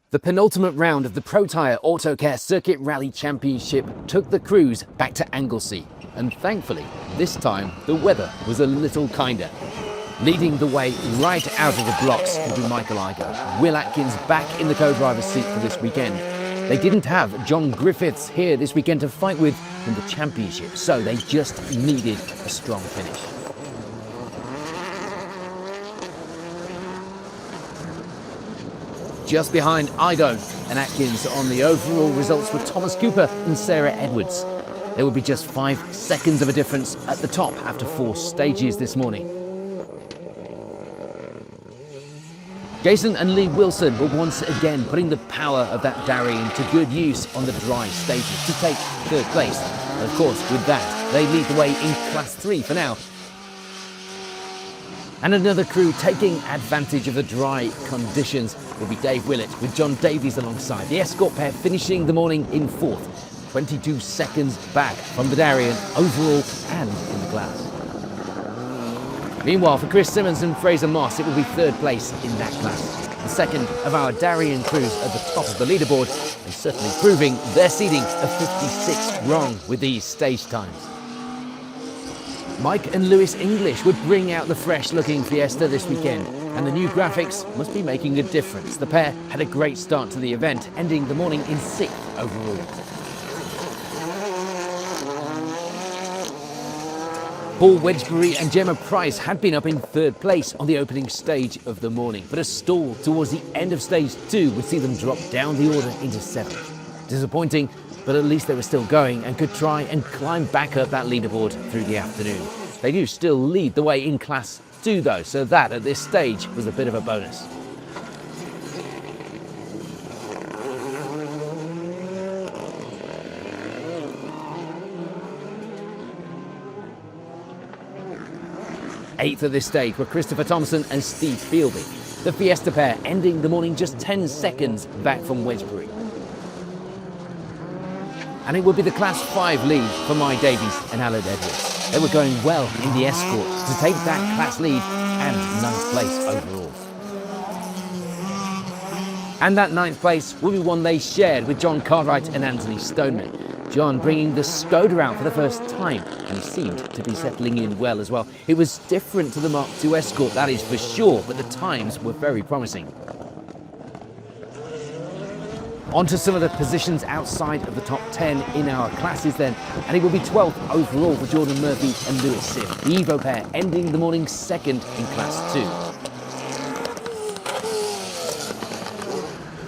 The penultimate round of the Protyre Autocare Circuit Rally Championship took the crews back to Anglesey, and thankfully, this time the weather was a little kinder. Leading the way right out of the blocks will be Michael Igo. Will Atkins back in the co-driver's seat for this weekend. They didn't have John Griffiths here this weekend to fight with in the championship, so they just needed a strong finish. Just behind Igo and Atkins on the overall results were Thomas Cooper and Sarah Edwards. There would be just 5 seconds of a difference at the top after 4 stages this morning. Jason and Lee Wilson were once again putting the power of that Darien to good use on the dry stages to take 3rd place. And of course, with that, they lead the way in Class 3 for now. And another crew taking advantage of the dry conditions will be Dave Willett with John Davies alongside. The Escort pair finishing the morning in 4th, 22 seconds back from the Darien overall and in the class. Meanwhile, for Chris Simmons and Fraser Moss, it will be 3rd place in that class. The second of our Darien crews at the top of the leaderboard, and certainly proving their seeding of 56 wrong with these stage times. Mike and Lewis English would bring out the fresh-looking Fiesta this weekend, and the new graphics must be making a difference. The pair had a great start to the event, ending the morning in 6th overall. Paul Wedgbury and Gemma Price had been up in 3rd place on the opening stage of the morning, but a stall towards the end of stage 2 would see them drop down the order into 7th. Disappointing, but at least they were still going and could try and climb back up that leaderboard through the afternoon. They do still lead the way in Class 2 though, so that at this stage was a bit of a bonus. Eighth at this stage were Christopher Thompson and Steve Fielby. The Fiesta pair ending the morning just 10 seconds back from Wedgbury. And it would be the Class 5 lead for Mike Davies and Alan Edwards. They were going well in the Escort to take that class lead and 9th place overall. And that 9th place will be one they shared with John Cartwright and Anthony Stoneman. John bringing the Skoda out for the first time, and he seemed to be settling in well as well. It was different to the Mark II Escort, that is for sure, but the times were very promising. On to some of the positions outside of the top 10 in our classes then, and it will be 12th overall for Jordan Murphy and Lewis Sim. The Evo pair ending the morning 2nd in Class 2.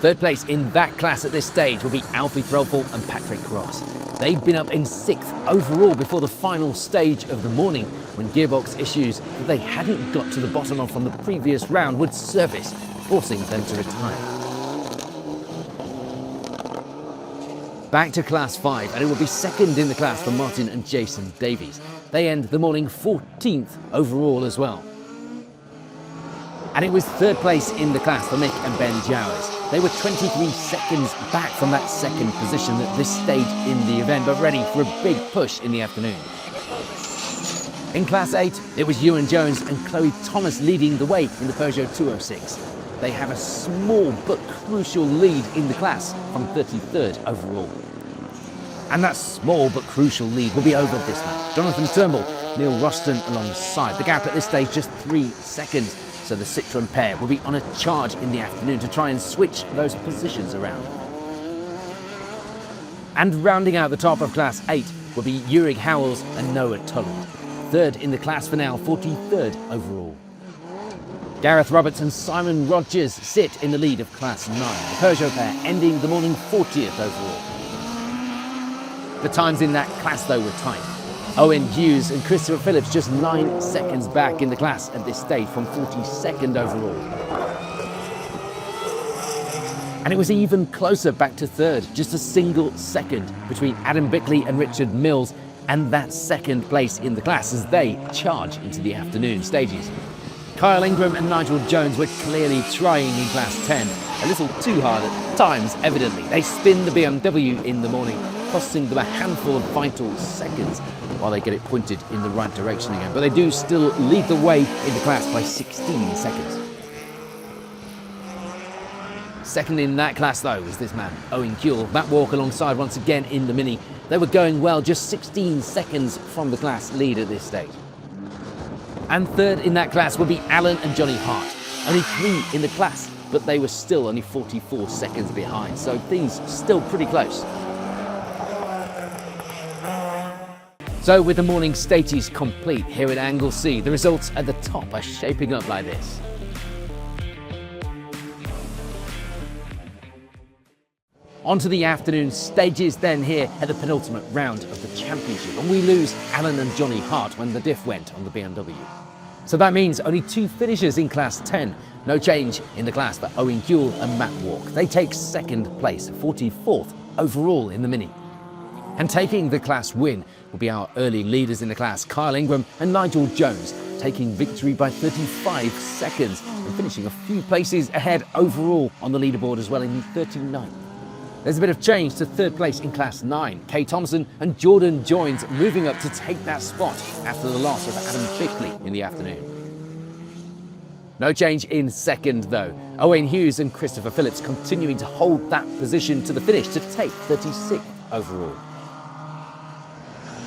3rd place in that class at this stage will be Alfie Threlfall and Patrick Cross. They'd been up in 6th overall before the final stage of the morning, when gearbox issues that they hadn't got to the bottom of from the previous round would surface, forcing them to retire. Back to Class 5, and it will be 2nd in the class for Martin and Jason Davies. They end the morning 14th overall as well. And it was 3rd place in the class for Mick and Ben Jowers. They were 23 seconds back from that 2nd position at this stage in the event, but ready for a big push in the afternoon. In Class 8, it was Ewan Jones and Chloe Thomas leading the way in the Peugeot 206. They have a small but crucial lead in the class from 33rd overall. And that small but crucial lead will be over this lap. Jonathan Turnbull, Neil Roston alongside. The gap at this stage just 3 seconds, so the Citroën pair will be on a charge in the afternoon to try and switch those positions around. And rounding out the top of Class 8 will be Uric Howells and Noah Tulland. 3rd in the class for now, 43rd overall. Gareth Roberts and Simon Rogers sit in the lead of Class 9. The Peugeot pair ending the morning 40th overall. The times in that class though were tight. Owen Hughes and Christopher Phillips just 9 seconds back in the class at this stage from 42nd overall. And it was even closer back to 3rd, just a single second between Adam Bickley and Richard Mills and that 2nd place in the class as they charge into the afternoon stages. Kyle Ingram and Nigel Jones were clearly trying in Class 10, a little too hard at times, evidently. They spin the BMW in the morning, costing them a handful of vital seconds while they get it pointed in the right direction again. But they do still lead the way in the class by 16 seconds. Second in that class though was this man, Owen Kuehl. Matt Walk alongside once again in the Mini. They were going well, just 16 seconds from the class lead at this stage. And third in that class would be Alan and Johnny Hart. Only 3 in the class, but they were still only 44 seconds behind, so things still pretty close. So with the morning stages complete here at Anglesey, the results at the top are shaping up like this. On to the afternoon stages then here at the penultimate round of the championship, and we lose Alan and Johnny Hart when the diff went on the BMW. So that means only 2 finishers in class 10. No change in the class for Owen Kuehl and Matt Walk. They take second place, 44th overall in the Mini. And taking the class win will be our early leaders in the class, Kyle Ingram and Nigel Jones, taking victory by 35 seconds and finishing a few places ahead overall on the leaderboard as well in 39th. There's a bit of change to third place in class 9. Kay Thompson and Jordan Joins moving up to take that spot after the loss of Adam Bickley in the afternoon. No change in second though. Owen Hughes and Christopher Phillips continuing to hold that position to the finish to take 36th overall.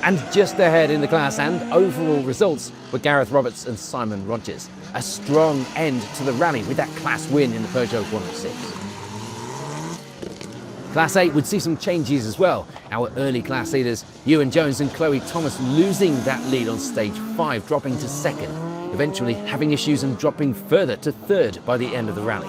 And just ahead in the class and overall results were Gareth Roberts and Simon Rogers. A strong end to the rally with that class win in the Peugeot 106. Class 8 would see some changes as well. Our early class leaders, Ewan Jones and Chloe Thomas, losing that lead on stage 5, dropping to second, eventually having issues and dropping further to third by the end of the rally.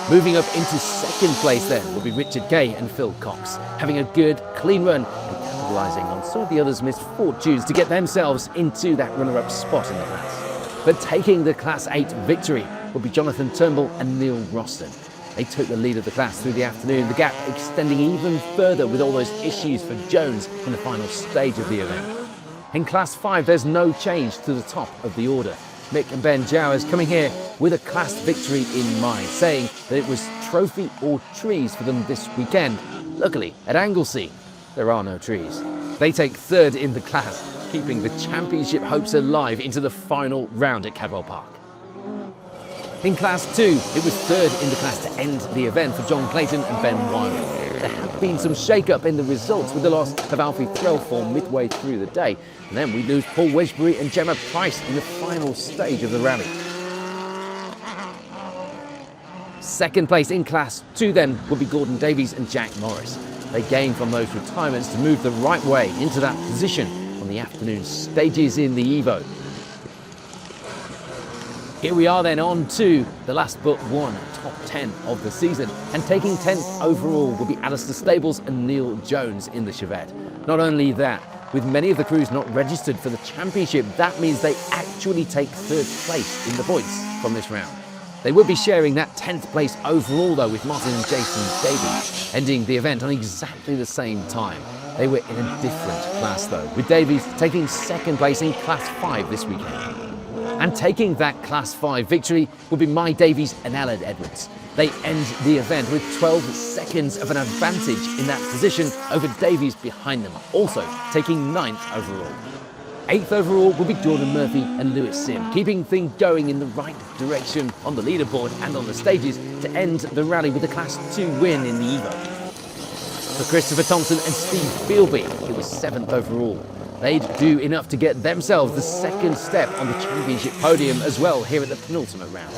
Moving up into second place then will be Richard Kay and Phil Cox, having a good, clean run and capitalising on some of the others' misfortunes to get themselves into that runner-up spot in the class. But taking the Class 8 victory will be Jonathan Turnbull and Neil Roston. They took the lead of the class through the afternoon, the gap extending even further with all those issues for Jones in the final stage of the event. In Class 5, there's no change to the top of the order. Mick and Ben Jowers coming here with a class victory in mind, saying that it was trophy or trees for them this weekend. Luckily, at Anglesey, there are no trees. They take third in the class, keeping the championship hopes alive into the final round at Cadwell Park. In Class 2, it was third in the class to end the event for John Clayton and Ben Wilder. There had been some shake-up in the results with the loss of Alfie Threlfall midway through the day, and then we lose Paul Wedgbury and Gemma Price in the final stage of the rally. Second place in Class 2 then would be Gordon Davies and Jack Morris. They gained from those retirements to move the right way into that position on the afternoon stages in the Evo. Here we are then on to the last but one top 10 of the season, and taking 10th overall will be Alistair Stables and Neil Jones in the Chevette. Not only that, with many of the crews not registered for the championship, that means they actually take third place in the points from this round. They will be sharing that 10th place overall though with Martin and Jason Davies, ending the event on exactly the same time. They were in a different class though, with Davies taking second place in Class 5 this weekend. And taking that Class 5 victory will be Mai Davies and Alan Edwards. They end the event with 12 seconds of an advantage in that position over Davies behind them, also taking 9th overall. 8th overall will be Jordan Murphy and Lewis Sim, keeping things going in the right direction on the leaderboard and on the stages to end the rally with a Class 2 win in the Evo. For Christopher Thompson and Steve Bealby, it was 7th overall. They'd do enough to get themselves the second step on the championship podium as well here at the penultimate round.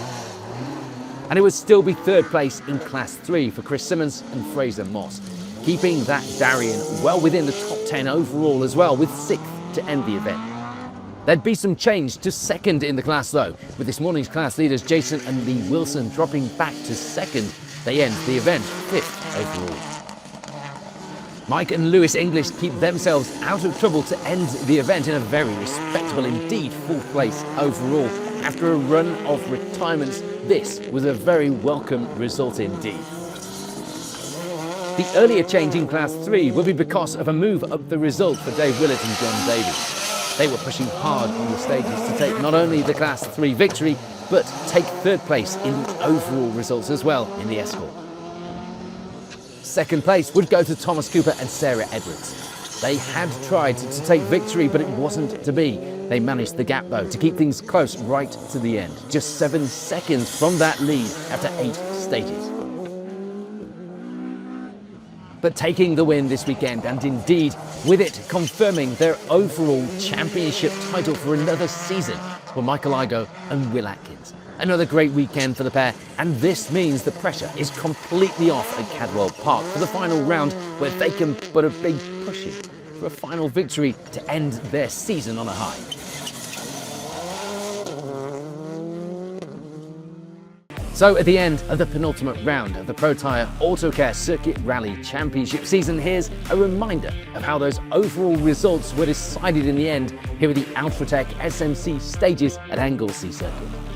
And it would still be third place in Class 3 for Chris Simmons and Fraser Moss, keeping that Darien well within the top 10 overall as well, with 6th to end the event. There'd be some change to second in the class though, with this morning's class leaders Jason and Lee Wilson dropping back to second. They end the event 5th overall. Mike and Lewis English keep themselves out of trouble to end the event in a very respectable indeed 4th place overall. After a run of retirements, this was a very welcome result indeed. The earlier change in Class 3 will be because of a move up the result for Dave Willett and John Davies. They were pushing hard on the stages to take not only the Class 3 victory, but take third place in the overall results as well in the Escort. Second place would go to Thomas Cooper and Sarah Edwards. They had tried to take victory, but it wasn't to be. They managed the gap though to keep things close right to the end. Just 7 seconds from that lead after 8 stages. But taking the win this weekend, and indeed with it confirming their overall championship title for another season, were Michael Igoe and Will Atkins. Another great weekend for the pair, and this means the pressure is completely off at Cadwell Park for the final round, where they can put a big push in for a final victory to end their season on a high. So at the end of the penultimate round of the Protyre Autocare Circuit Rally Championship season, here's a reminder of how those overall results were decided in the end here at the Ultratech SMC stages at Anglesey Circuit.